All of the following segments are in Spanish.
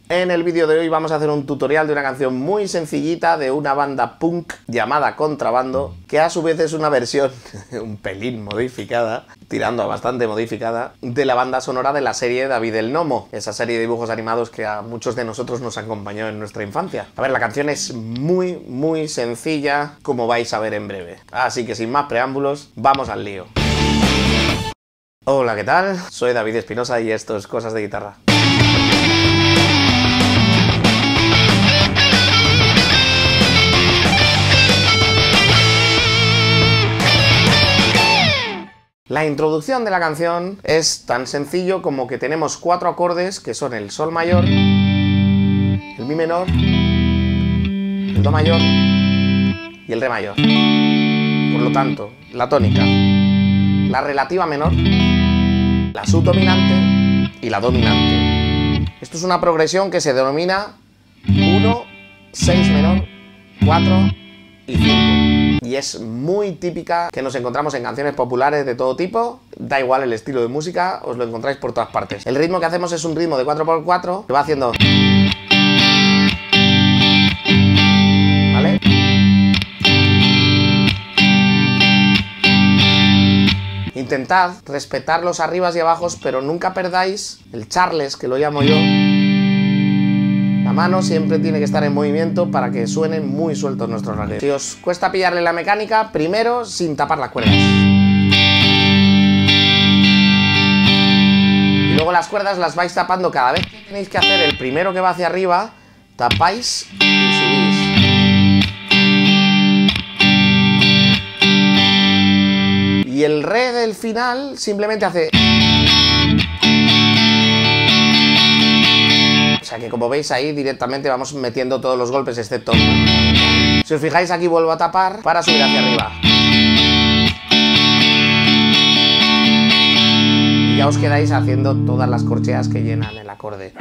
En el vídeo de hoy vamos a hacer un tutorial de una canción muy sencillita de una banda punk llamada Contrabando, que a su vez es una versión un pelín modificada, tirando a bastante modificada, de la banda sonora de la serie David el Nomo, esa serie de dibujos animados que a muchos de nosotros nos acompañó en nuestra infancia. A ver, la canción es muy sencilla, como vais a ver en breve. Así que sin más preámbulos, vamos al lío. Hola, ¿qué tal? Soy David Espinosa y esto es Cosas de Guitarra. La introducción de la canción es tan sencillo como que tenemos 4 acordes que son el Sol mayor, el Mi menor, el Do mayor y el Re mayor. Por lo tanto, la tónica, la relativa menor, la subdominante y la dominante. Esto es una progresión que se denomina 1, 6 menor, 4 y 5. Y es muy típica, que nos encontramos en canciones populares de todo tipo. Da igual el estilo de música, os lo encontráis por todas partes. El ritmo que hacemos es un ritmo de 4x4 que va haciendo... ¿Vale? Intentad respetar los arribas y abajos, pero nunca perdáis el charles, que lo llamo yo. La mano siempre tiene que estar en movimiento para que suenen muy sueltos nuestros rasgueos. Si os cuesta pillarle la mecánica, primero sin tapar las cuerdas. Y luego las cuerdas las vais tapando cada vez que tenéis que hacer el primero que va hacia arriba, tapáis y subís. Y el re del final simplemente hace... O sea que como veis ahí directamente vamos metiendo todos los golpes excepto... Si os fijáis aquí vuelvo a tapar para subir hacia arriba. Y ya os quedáis haciendo todas las corcheas que llenan el acorde.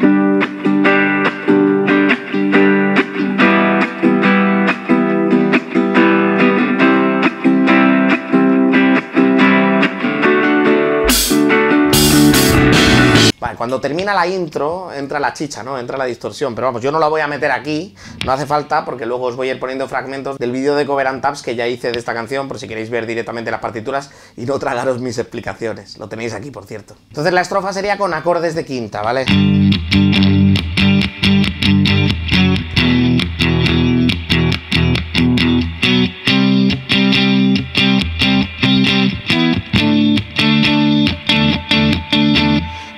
Cuando termina la intro, entra la chicha, ¿no? Entra la distorsión, pero vamos, yo no la voy a meter aquí, no hace falta, porque luego os voy a ir poniendo fragmentos del vídeo de cover and tabs que ya hice de esta canción, por si queréis ver directamente las partituras y no tragaros mis explicaciones. Lo tenéis aquí, por cierto. Entonces la estrofa sería con acordes de quinta, ¿vale?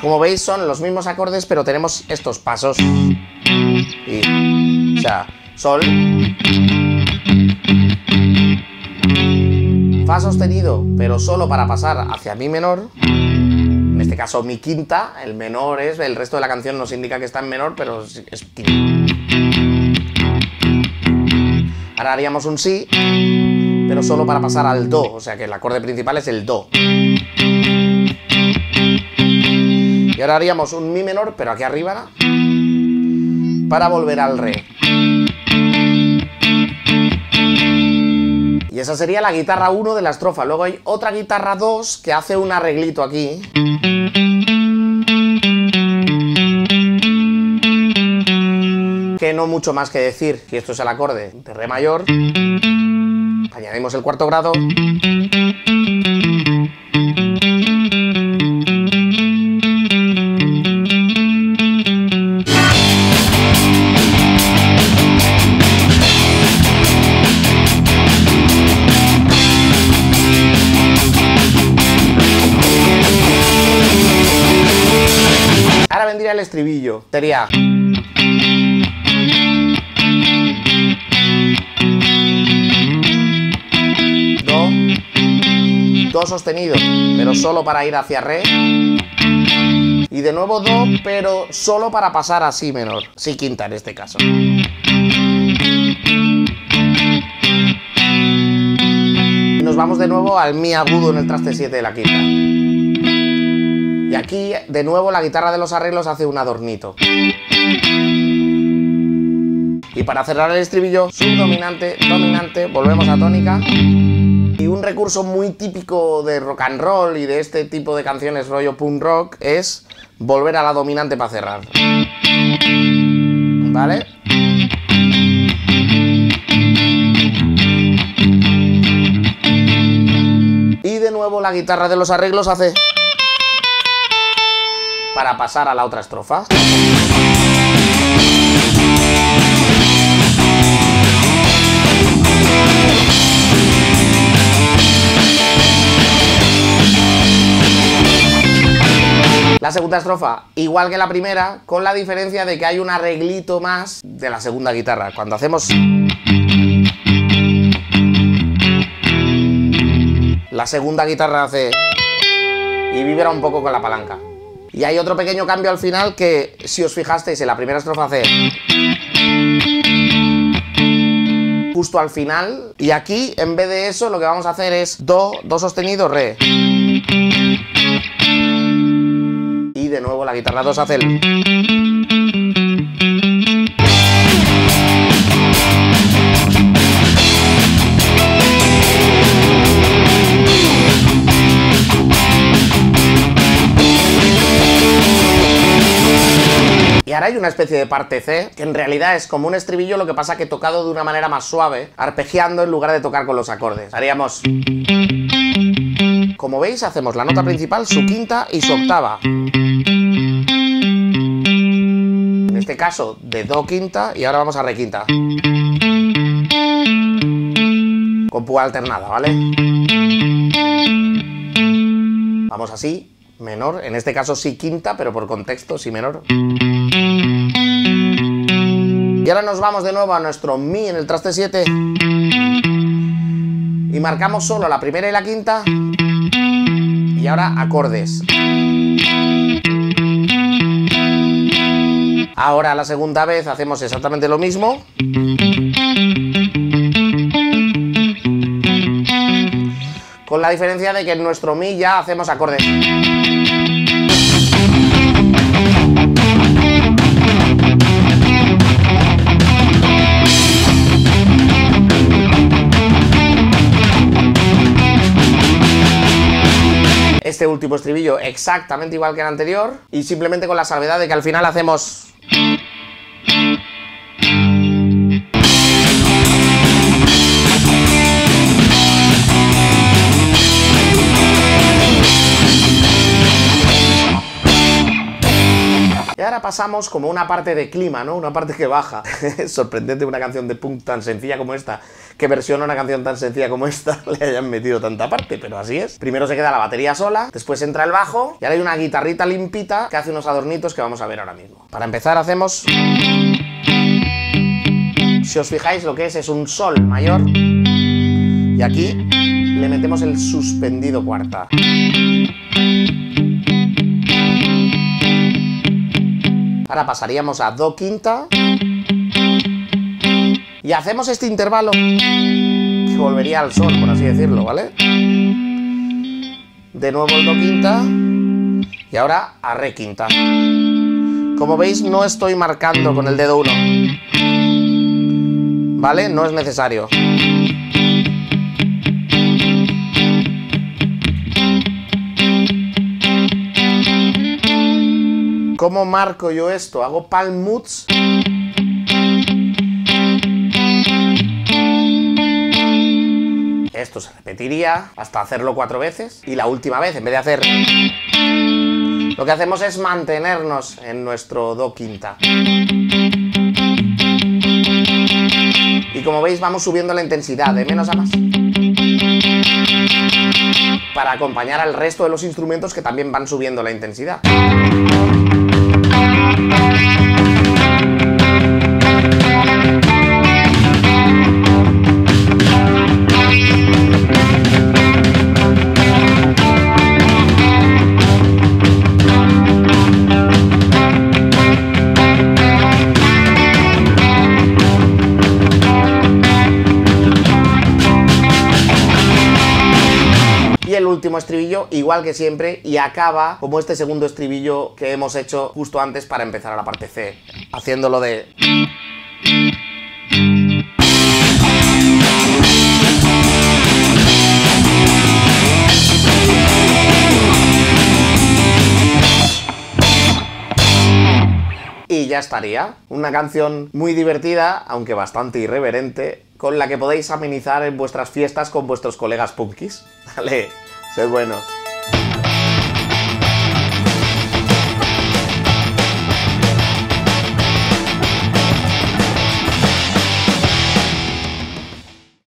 Como veis son los mismos acordes, pero tenemos estos pasos. O sea, Sol, Fa sostenido, pero solo para pasar hacia Mi menor. En este caso Mi quinta, el menor es, el resto de la canción nos indica que está en menor, pero es quinta. Ahora haríamos un Si, pero solo para pasar al Do, o sea que el acorde principal es el Do. Y ahora haríamos un Mi menor, pero aquí arriba, para volver al Re. Y esa sería la guitarra 1 de la estrofa. Luego hay otra guitarra 2 que hace un arreglito aquí. Que no mucho más que decir. Y esto es el acorde de Re mayor. Añadimos el cuarto grado. Ahora vendría el estribillo. Sería... Do sostenido, pero solo para ir hacia Re. Y de nuevo Do, pero solo para pasar a Si menor. Si quinta en este caso. Y nos vamos de nuevo al Mi agudo en el traste 7 de la quinta. Y aquí, de nuevo, la guitarra de los arreglos hace un adornito. Y para cerrar el estribillo, subdominante, dominante, volvemos a tónica. Y un recurso muy típico de rock and roll y de este tipo de canciones rollo punk rock es volver a la dominante para cerrar. ¿vale? Y de nuevo la guitarra de los arreglos hace para pasar a la otra estrofa. La segunda estrofa, igual que la primera, con la diferencia de que hay un arreglito más de la segunda guitarra. Cuando hacemos la segunda guitarra hace y vibra un poco con la palanca. Y hay otro pequeño cambio al final que, si os fijasteis, en la primera estrofa hace justo al final, y aquí en vez de eso lo que vamos a hacer es do sostenido, re. Y de nuevo la guitarra 2 hace el... Y ahora hay una especie de parte C, que en realidad es como un estribillo, lo que pasa que tocado de una manera más suave, arpegiando en lugar de tocar con los acordes. Haríamos... Como veis, hacemos la nota principal, su quinta y su octava. En este caso, de do quinta, y ahora vamos a re quinta. Con púa alternada, ¿vale? Vamos así, menor, en este caso si quinta, pero por contexto si menor. Y ahora nos vamos de nuevo a nuestro mi en el traste 7 y marcamos solo la primera y la quinta, y ahora acordes. Ahora la segunda vez hacemos exactamente lo mismo, con la diferencia de que en nuestro mi ya hacemos acordes. Este último estribillo exactamente igual que el anterior, y simplemente con la salvedad de que al final hacemos... Y ahora pasamos como una parte de clima, ¿no? Una parte que baja. Es sorprendente una canción de punk tan sencilla como esta, que versiona una canción tan sencilla como esta, le hayan metido tanta parte, pero así es. Primero se queda la batería sola, después entra el bajo, y ahora hay una guitarrita limpita que hace unos adornitos que vamos a ver ahora mismo. Para empezar hacemos... Si os fijáis, lo que es un sol mayor, y aquí le metemos el suspendido cuarta. Ahora pasaríamos a do quinta y hacemos este intervalo que volvería al sol, por así decirlo, ¿vale? De nuevo el do quinta y ahora a re quinta. Como veis, no estoy marcando con el dedo 1, ¿vale? No es necesario. ¿Cómo marco yo esto? Hago palm moves. Esto se repetiría hasta hacerlo 4 veces. Y la última vez, en vez de hacer... Lo que hacemos es mantenernos en nuestro do quinta. Y como veis, vamos subiendo la intensidad de menos a más, para acompañar al resto de los instrumentos que también van subiendo la intensidad. El último estribillo, igual que siempre, y acaba como este segundo estribillo que hemos hecho justo antes para empezar a la parte C, haciéndolo de... Y ya ya estaría. Una canción muy divertida, aunque bastante irreverente, con la que podéis amenizar en vuestras fiestas con vuestros colegas punkis. Vale, sed buenos.